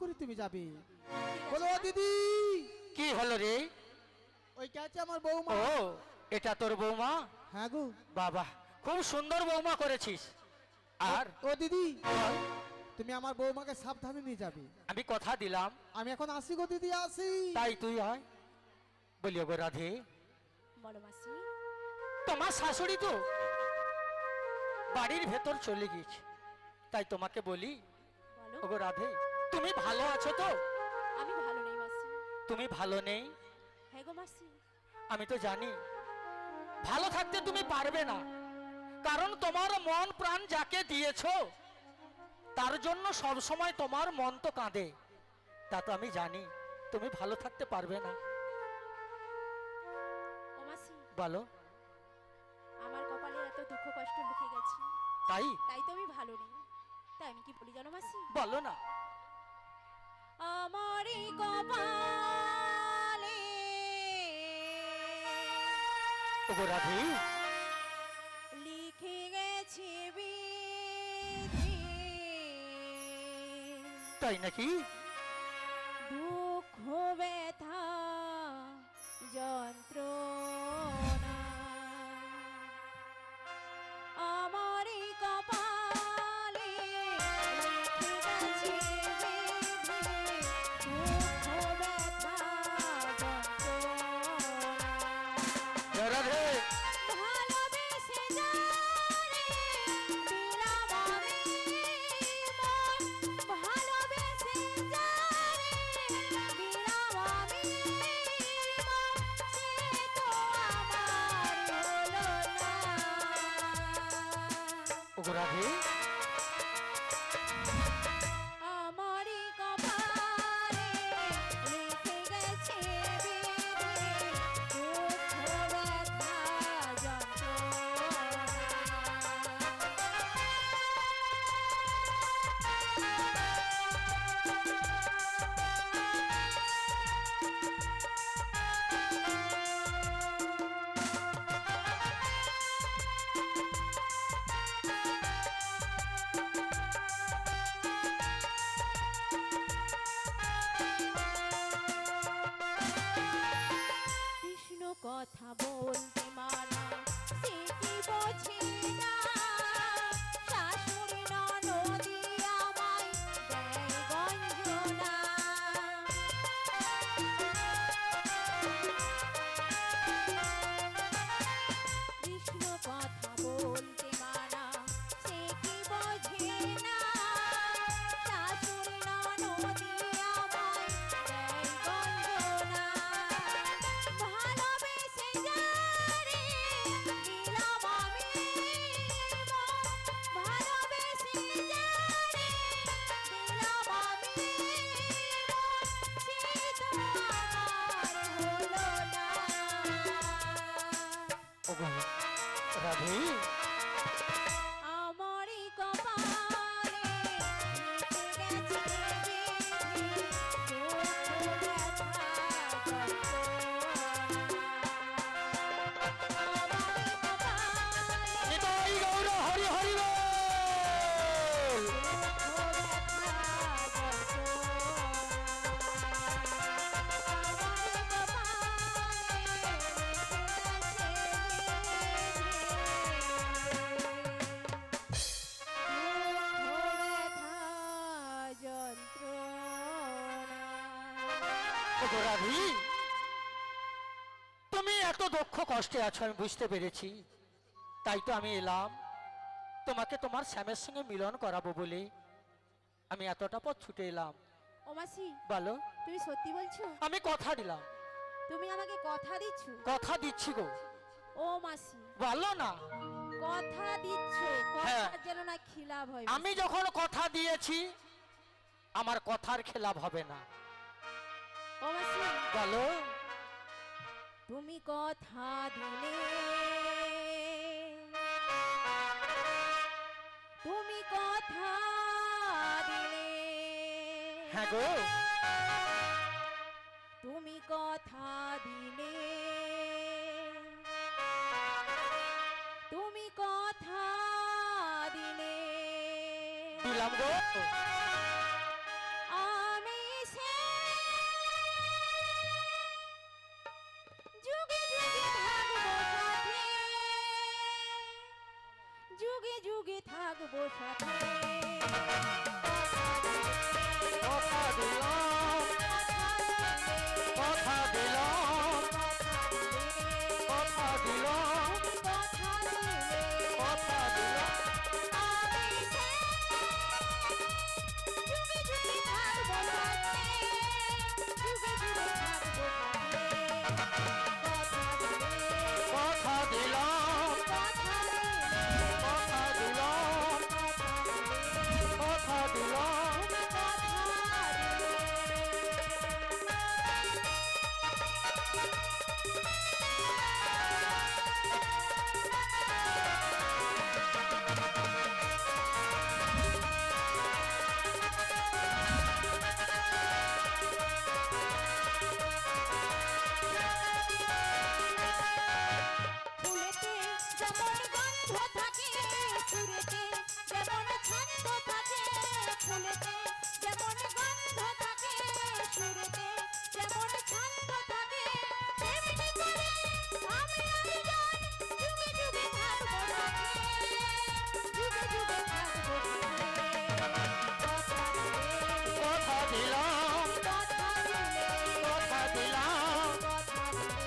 করে তুমি যাবে। বলো দিদি। কি হলো রে? ওইটা আছে আমার বৌমা। ও, এটা তোর বৌমা? হ্যাঁ গো। বাবা, খুব সুন্দর বৌমা করেছিস। আর ও দিদি, তুমি আমার বৌমাকে সাবধানে নিয়ে যাবে। আমি কথা দিলাম। আমি এখন আসি গো দিদি, আসি। তাই তুই হয় বলিও গো রাধে। বলো মাসি। তোমার শাশুড়ি তো বাড়ির ভেতর চলে গিয়েছে, তাই তোমাকে বলি বলো। ওগো রাধে, তুমি ভালো আছো তো? আমি ভালো নেই মাসি। তুমি ভালো নেই? হ্যাঁ গো মাসি। আমি তো জানি ভালো থাকতে তুমি পারবে না, কারণ তোমার মন প্রাণ যাকে দিয়েছো তার জন্য সব সময় তোমার মন তো কাঁদে। তা তো আমি জানি তুমি ভালো থাকতে পারবে না। ও মাসি, বলো। আমার কপালে এত দুঃখ কষ্ট লিখে গেছে, তাই? তাই তো আমি ভালো নেই। তাই আমি কি বলি জানো মাসি? বলো না। আমারই কপালে ওগো রাধে, লিখে গেছে বিধি। তাই নাকি? দুঃখ ব্যথা যন্ত্রণা আমারই কপালে লিখে গেছে বিধি। দুঃখ ব্যথা যন্ত্রণা রাধে, ভালোবেসে যারে দিলাম আমি মন। ভালোবেসে যারে দিলাম আমি মন, সে তো আমার হলো না। ওগো রাধে, আমারই কপালে লিখে গেছে বিধি। দুঃখ ব্যথা যন্ত্রণা কৃষ্ণ কথা বলতে মানা, সে কি বোঝে না। শাশুড়ি ননদি আমায় দেয় গঞ্জনা। কৃষ্ণ কথা বলতে মানা, সে কি বোঝে না। শাশুড়ি ননদি আমায় দেয় গঞ্জনা। ভালোবেসে যারে দিলাম আমি মন। ভালোবেসে যারে দিলাম আমি মন, সে তো আমার হলো না। ওগো রাধে, আমারই কপালে লিখে গেছে বিধি। দুঃখ ব্যথা যন্ত্রণা আমারই কপালে নিতাই গৌর হরি হরি বল। দুঃখ ব্যথা যন্ত্রণা ওগো রাধে, তুমি এত দুঃখ কষ্টে আছো আমি বুঝতে পেরেছি, তাই তো আমি এলাম তোমাকে তোমার স্বামীর সঙ্গে মিলন করাবো বলে আমি এতটা পথ ছুটে এলাম। ও মাসি, বলো। তুমি সত্যি বলছো? আমি কথা দিলাম। তুমি আমাকে কথা দিচ্ছ? কথা দিচ্ছি গো। ও মাসি, বলো না। কথা দিচ্ছ, হ্যাঁ। কথা যেন না খিলাপ হয়। আমি যখন কথা দিয়েছি আমার কথার খেলাপ হবে না। ও মাসি, বলো। তুমি কথা দিলে, তুমি কথা দিলে, হ্যাঁ গো, তুমি কথা দিলে, তুমি কথা দিলে, দিলাম গো। আমি কথা দিলাম, কথা দিলাম, কথা দিলাম, কথা দিলাম। কথা দিলাম, কথা দিলাম, কথা দিলাম। ফুলেতে যেমন গন্ধ থাকে, সুরেতে যেমন ছন্দ থাকে। ফুলেতে যেমন গন্ধ থাকে, সুরেতে যেমন ছন্দ থাকে। তেমনি করে আমি দুজন যুগে যুগে থাকবো সাথে, যুগে যুগে থাকবো কথা দিলাম, কথা দিলে, কথা দিলাম, কথা দিলে,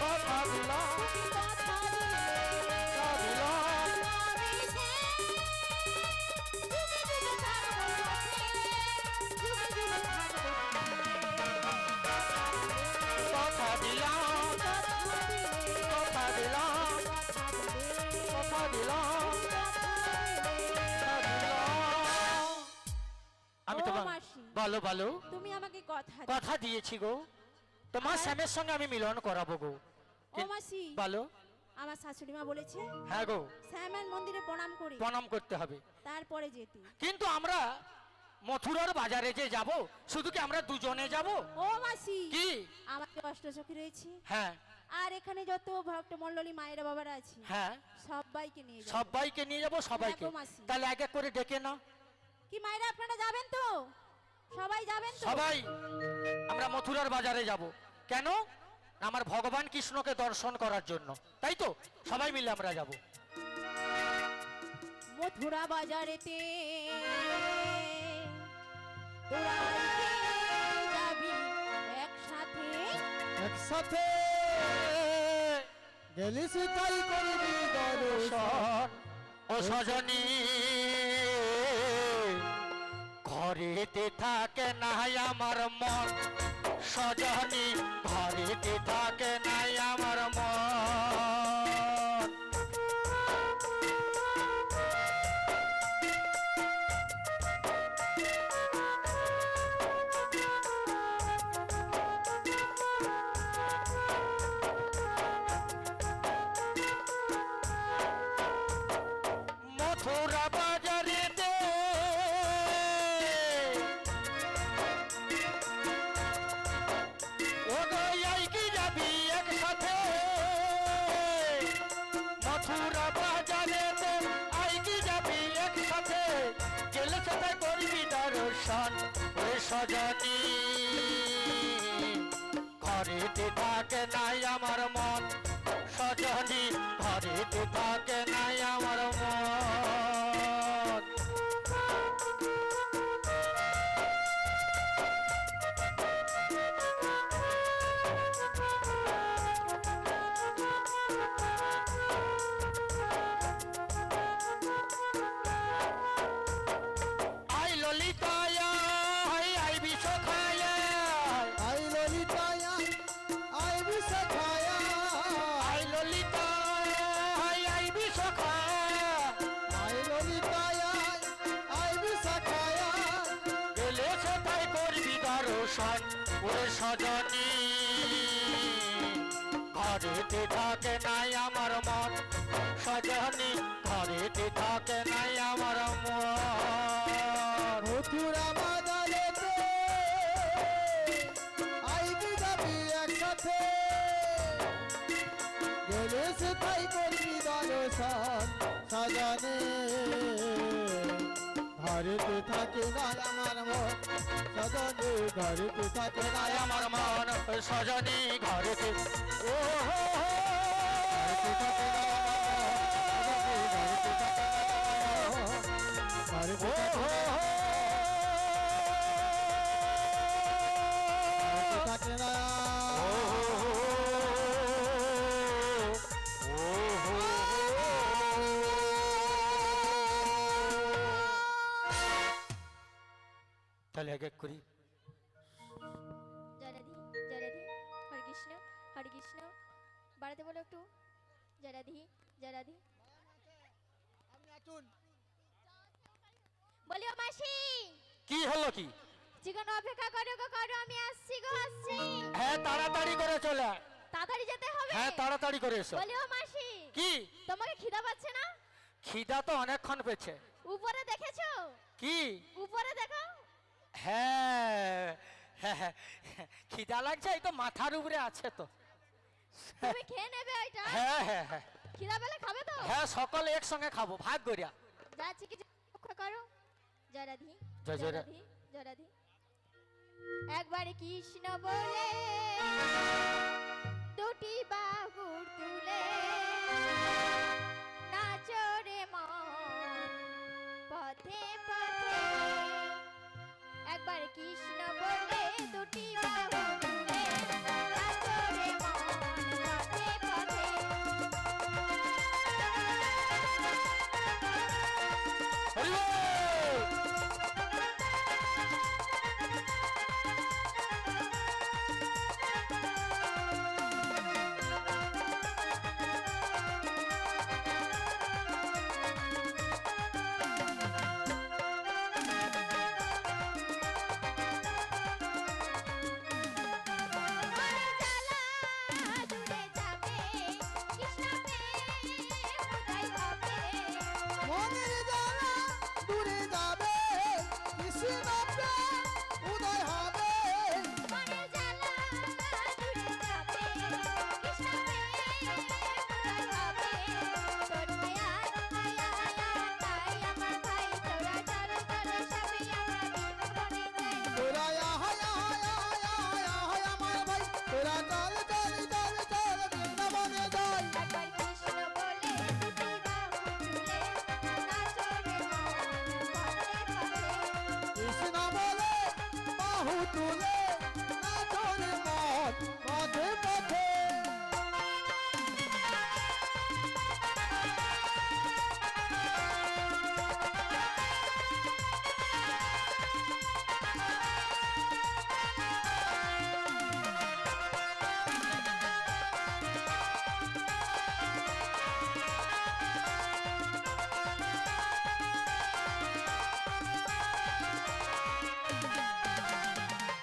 কথা দিলাম, কথা দিলে, কথা দিলাম। কথা দিলাম, কথা দিলাম, কথা দিলাম, কথা দিলাম। আমি ও তোমার মাসি। বলো বলো, তুমি আমাকে কথা দাও। কথা দিয়েছি গো, তোমার আমার- স্বামীর সঙ্গে আমি মিলন করাবো গো। ও মাসি, বলো। আমার শাশুড়ি মা বলেছে হ্যাঁ গো, শ্যামের মন্দিরে প্রণাম করি, প্রণাম করতে হবে। তারপরে যেতে। কিন্তু আমরা মথুরার বাজারে যে যাব, শুধু কি আমরা দুজনে যাব? ও মাসি, কি? আমাকে অষ্টসখী রয়েছে, হ্যাঁ আর এখানে যত ভক্ত মণ্ডলী মায়েরা বাবারা আছে হ্যাঁ, সবাইকে নিয়ে যাবো। সবাইকে নিয়ে যাব, সবাইকে। হ্যাঁ গো মাসি। তাহলে এক এক করে ডেকে না, কি মায়েরা আপনারা যাবেন তো? সবাই যাবেন তো? সবাই আমরা মথুরার বাজারে যাব। কেন? আমার ভগবান কৃষ্ণকে দর্শন করার জন্য, তাই তো? সবাই মিলে আমরা যাব। মথুরা বাজারেতে তোরা যাবি একসাথে, একসাথে গেলি তাই করবি দর্শন। ও সজনী ঘরেতে থাকে না আমার মন, সজনী ঘরেতে থাকে না আমার মন। মথুরা বাজারেতে ও গই কি যাবি একসাথে, মথুরা বাজারেতে আই কি যাবি একসাথে, গেলে সেটা করবি দর্শন। ওরে সজনী ঘরেতে থাকে নাই আমার মন, সজনী ঘরেতে থাকে নাই আমার মন। আই ললিতায়া, আই বিশ্বখায়া, আই ললিতায়া আই বিশাখায়া, আই ললিতা, আই বিশ্বখায়া, আই ললিতায়া আই বিশাখায়া। গেলে সেটাই করবি দর্শন। ওরে সজনী ঘরেতে থাকে নাই আমার মন, সজনী ঘরেতে থাকে নাই আমার মন। মথুরা বাজারেতে আইবি যাবি একসাথে, গেলে তাই করবি দর্শন। সজনে ঘরেতে থাকে না আমার মন, সজনে ঘরেতে থাকে না নাই আমার মন, সজনী ঘরেতে। ও হো হো। ঘরেতে থাকে না আমার মন, সজনে ঘরেতে থাকে না আমার মন, ঘরেতে ও থাকে হো না। হো। হরে কৃষ্ণ বাড়াতে বলো একটু জয় রাধি জয় রাধি আপনি আসুন। বলি ও মাসি কি হলো কি? চিকন অপেক্ষা করো গো করো আমি আসছি গো আসছি হ্যাঁ তাড়াতাড়ি করে চলে আয়। তাড়াতাড়ি যেতে হবে হ্যাঁ তাড়াতাড়ি করে এসো। বলি ও মাসি কি? তোমাকে খিদা পাচ্ছে না খিদা তো অনেকক্ষণ পেয়েছে। উপরে দেখেছো কি? উপরে দেখো হ্যাঁ হ্যাঁ, হ্যাঁ, খিদা লাগছে, এই তো মাথার উপরে আছে তো। তুমি খেয়ে নেবে ওইটা হ্যাঁ হ্যাঁ হ্যাঁ খিদা পেলে খাবে তো হ্যাঁ, সকলে একসঙ্গে খাবো ভাগ করিয়া। যাচ্ছি কি রক্ষা করো জয় রাধি জয় জয় রা- রাধি জয় রাধি একবারে কৃষ্ণ বলে দুটি বাহুর তুলে নাচো রে মন পথে পথে একবার কৃষ্ণ বলে দুটি বাহু তুলে নাচো রে মন পথে পথে হরি বল! মনে জ্বালা দূরে যাবে কৃষ্ণ প্রেম উদয় হবে মনের জ্বালা দূরে যাবে, কৃষ্ণ প্রেম উদয় হবে। মনে জ্বালা দূরে যাবে কৃষ্ণ প্রেম উদয় হবে তোর মায়া মায়া তাই আমার ভাই তোরা চল চল সবে আমরা বৃন্দাবনে যাই তোরা আহায় আহায় আহায় আহায় আমার ভাই, তোরা চল চল চল চল বৃন্দাবনে যাই। একবার কৃষ্ণ বলে দুটি বাহু তুলে নাচো রে মন পথে পথে কৃষ্ণ বলে বাহু তুলে নাচো রে মন পথে পথে।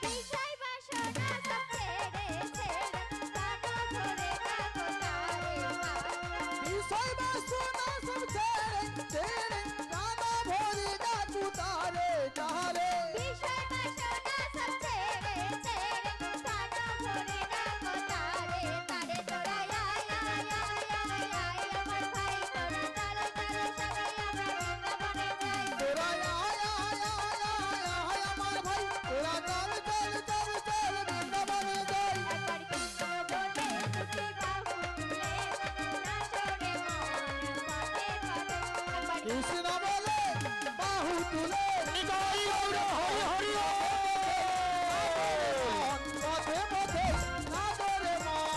বিষয় বাসনা সব ছেড়ে ছেড়ে প্রাণ ভরে থাকো তারে মা বিষয় বাসনা সব ছেড়ে ছেড়ে প্রাণ ভরে যাকু তারে তারে। বিষয় বাসনা সব ছেড়ে ছেড়ে প্রাণ ভরে থাকো তারে তারে তোরা আয় আয় আয় আয় আয় আমার ভাই তোরা চল চল সবাই আমরা বৃন্দাবনে যাই তোরা আয় আয় আয় আয় আয় আমার ভাই, তোরা চল চল চল চল বৃন্দাবনে যাই। একবার কৃষ্ণ বলে দুটি বাহু তুলে নাচো রে মন পথে পথে একবার কৃষ্ণ বলে বাহু তুলে নিতাই গৌর হরি হরি বল! পথে পথে নাচো রে মন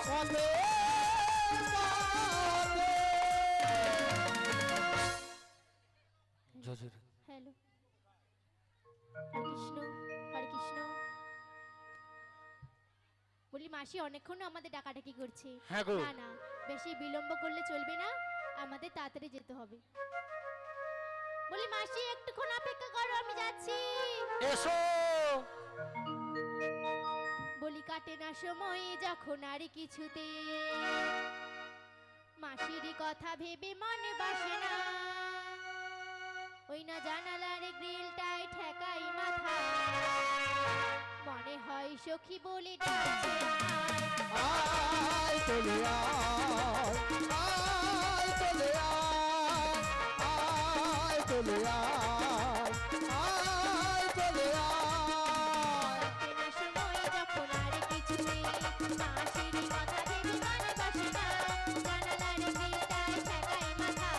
পথে পথে। জয় জয়। হ্যালো হরে কৃষ্ণ হরে কৃষ্ণ বলি মাসি অনেকক্ষণ আমাদের ডাকাডাকি করছে হ্যাঁ গো। না না বেশি বিলম্ব করলে চলবে না আমাদের তাড়াতাড়ি যেতে হবে বলি মাসি একটুক্ষণ অপেক্ষা করো আমি যাচ্ছি এসো। বলি কাটে না সময় যখন আর কিছুতে মাসিরই কথা ভেবে মনে বাসে না ওই না জানালার গ্রিলটাই ঠেকাই মাথা মনে হয় সখী বলে ডাকছে আমায়। আয় চলে আয়, আয় চলে আয়, আয় চলে আয়, আয় চলে আয়। কাটে না সময় যখন আর কিছুতে মাসিরই কথা ভেবে মনে বাসে না জানালার গ্রিলটাই ঠেকাই মাথা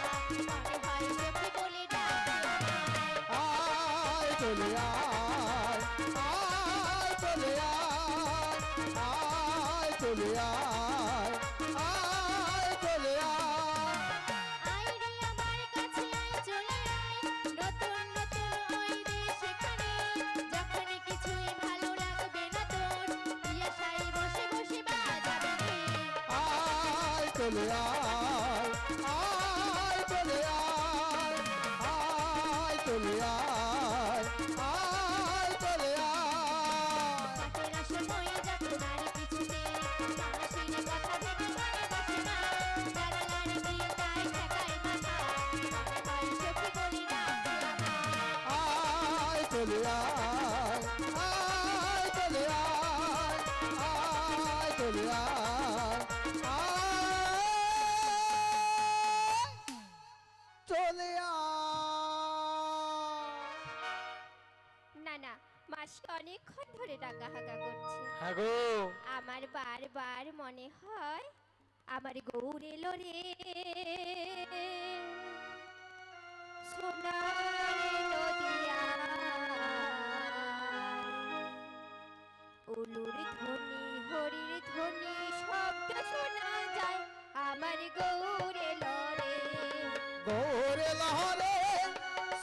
মনে হয় সখী বলে ডাকছে আমায়। আয় চলে আয়, আয় চলে আয়, আয় চলে আয়, আয় চলে আয়। আয় রে আমার কাছে আয় চলে আয় নতুন নতুন ওই দেশ এখানে যখন কিছুই ভালো লাগবে না তোর চলে আয় আয় চলে আয় আয় চলে আয় আয় চলে আয় কাটের সময় যাচ্ছে নারী পিছুতে মানুষের কথা ভেবে মনে বসে না দাঁড়ালার বিলটাই ঠেকাই মাথা ভাই সখী বলি না আয় চলে আয় আয় চলে আয় আয় চলে আয় আয় চলে আয় না না মাসি অনেকক্ষণ ধরে ডাকা হাঁকা করছে হ্যাঁ গো আমার বারবার মনে হয় আমার গৌর এলো রে সোনার নদিয়া উলুর ধ্বনি হরির ধ্বনি শব্দ শোনা যায় আমার গৌর এলো রে গৌরে লহরে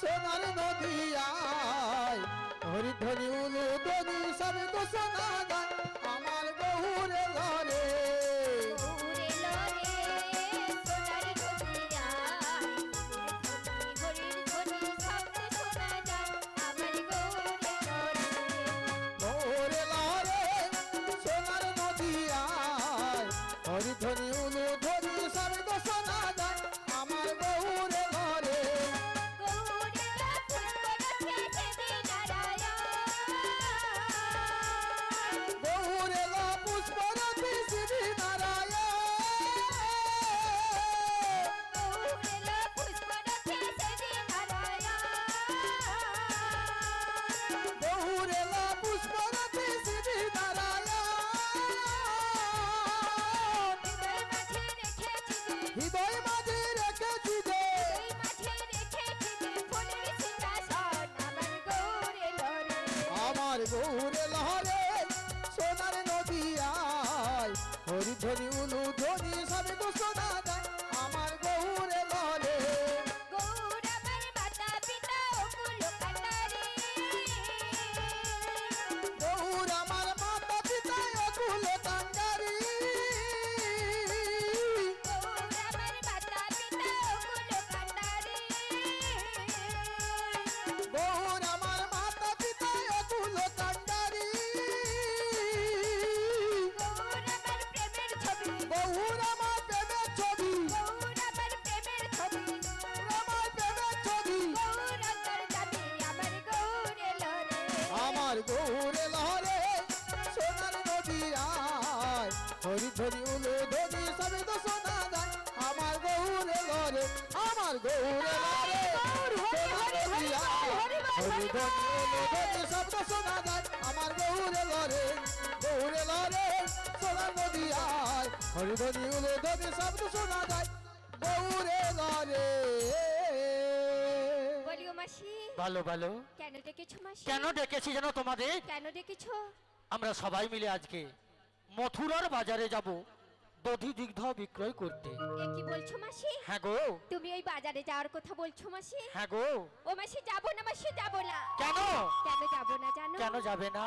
সোনার নদিয়ায় হরিধ্বনি উলু ধ্বনি সবই তো শোনা যায় আমার গৌরে লহরে গৌর এলো রে সোনার নদিয়া হরির ধ্বনি শব্দ শোনা যায় আমার গৌর এলো রে গৌরে লহরে সোনার নদিয়ায় হরিধ্বনি উলু ধ্বনি সবই তো শোনা যায় আমার গৌরে লহরে গৌরেলা পুষ্পরথে দেবী নারায়ণ গৌরে ল পুষ্পরথি শ্রী নারায়ণ গৌরেলা পুষ্পরথে দেবী নারায়ণ গৌরে ল পুষ্পরথি শ্রী নারায়ণ হৃদয় মাঝে রেখেছি যে হৃদয় মাঝে রেখেছি যে হৃদয় মাঝে রেখেছি যে ফুলের সিংহাসন আমার গৌরেলা রে আমার গৌরে লহরে সোনার নদিয়ায় হরিধ্বনি উলু ধ্বনি সবে তো শোনা যায় আমার গৌরে লহরে গৌর আমার মাতা পিতা অকুল কান্ডারি গৌর আমার মাতা পিতা অকুল কান্ডারি গৌর আমার মাতা পিতা অকুল কান্ডারি গৌর আমার মাতা পিতা অকুল কান্ডারি গৌর আমার প্রেমের ছবি গৌর আমার প্রেমের ছবি গৌর আমার প্রেমের ছবি আমার প্রেমের ছবি গৌর অন্তর যাবে আমার গৌর এলো রে আমার গৌরে লহরে সোনার নদিয়ায় হরিধ্বনি উলু ধ্বনি সবে তো শোনা যায় আমার গৌরে লহরে আমার গৌরে লহরে সোনার নদিয়ায় হরিধ্বনি উলু ধ্বনি শব্দ শোনা যায় আমার গৌরে লহরে গৌরে লহরে সোনার নদিয়ায় হরিধ্বনি উলু ধ্বনি শব্দ শোনা যায় গৌরে লহরে বলিও মাসি ভালো ভালো কেন ডেকেছো মাসি কেন ডেকেছি যেন তোমাদের কেন ডেকেছো আমরা সবাই মিলে আজকে মথুরার বাজারে যাব দধি দুগ্ধ বিক্রয় করতে এ কি বলছো মাসি হ্যাঁ গো তুমি ওই বাজারে যাওয়ার কথা বলছো মাসি হ্যাঁ গো ও মাসি যাবো না মাসি যাবো না কেন কেন যাবো না জানো কেন যাবে না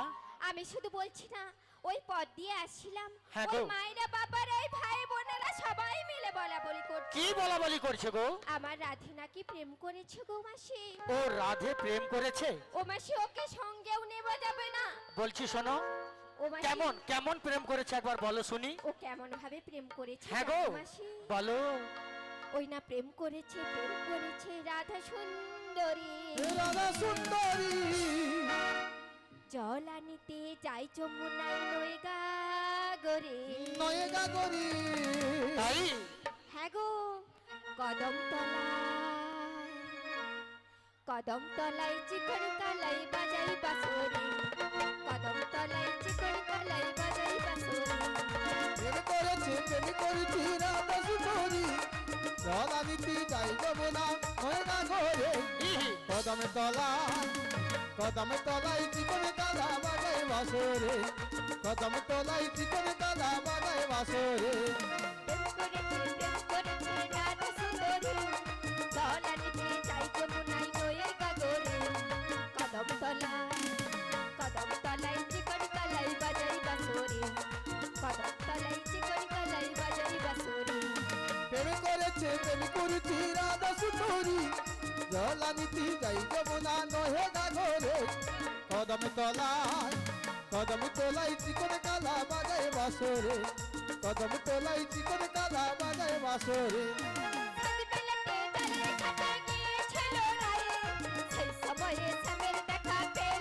আমি শুধু বলছি না ওই পথ দিয়ে আসছিলাম হ্যাঁ ওই গো। মায়েরা বাবারা ওই ভাই বোনেরা সবাই মিলে বলা বলি করছে কি বলা বলি করছে গো আমার রাধে নাকি প্রেম করেছে গো মাসি ও রাধে প্রেম করেছে ও মাসি ওকে সঙ্গেও নেওয়া যাবে না বলছি শোনো ও মাসি কেমন কেমন প্রেম করেছে একবার বলো শুনি ও কেমন ভাবে প্রেম করেছে হ্যাঁ গো জানো মাসি বলো ওই না প্রেম করেছে রাধা সুন্দরী রাধা সুন্দরী জল আনিতে যাই যমুনায় নয় গা গরে নয়গা করি তাই হ্যাঁ গো কদম তলায় চিকন কালাই বাজাই বাঁশরি কদম তলায় চিকন কালাই বাজাই বাঁশরি প্রেম করেছি রাধা সুন্দরী জল আনিতে যাই যমুনা নয়গা ঘরে ইহি, কদমে তলায় চিকন কালা বাজাই বাসরে কদমে তলায় চিকন কালা বাজাই বাসরে প্রেম করেছে রাধা সুন্দরী জল আনিতে যাই যমুনায় নয় গা গরে কদম তলায় চিকন কালাই বাজাই বাঁশরি কদম তলায় চিকন কালাই বাজাই বাঁশরি বিচি রাধা সুন্দরী জলানিতি যাই যমুনা নহে গাগরে কদম তলায় চিকন কালা বাজায় বাসরে কদম তলায় চিকন কালা বাজায় বাসরে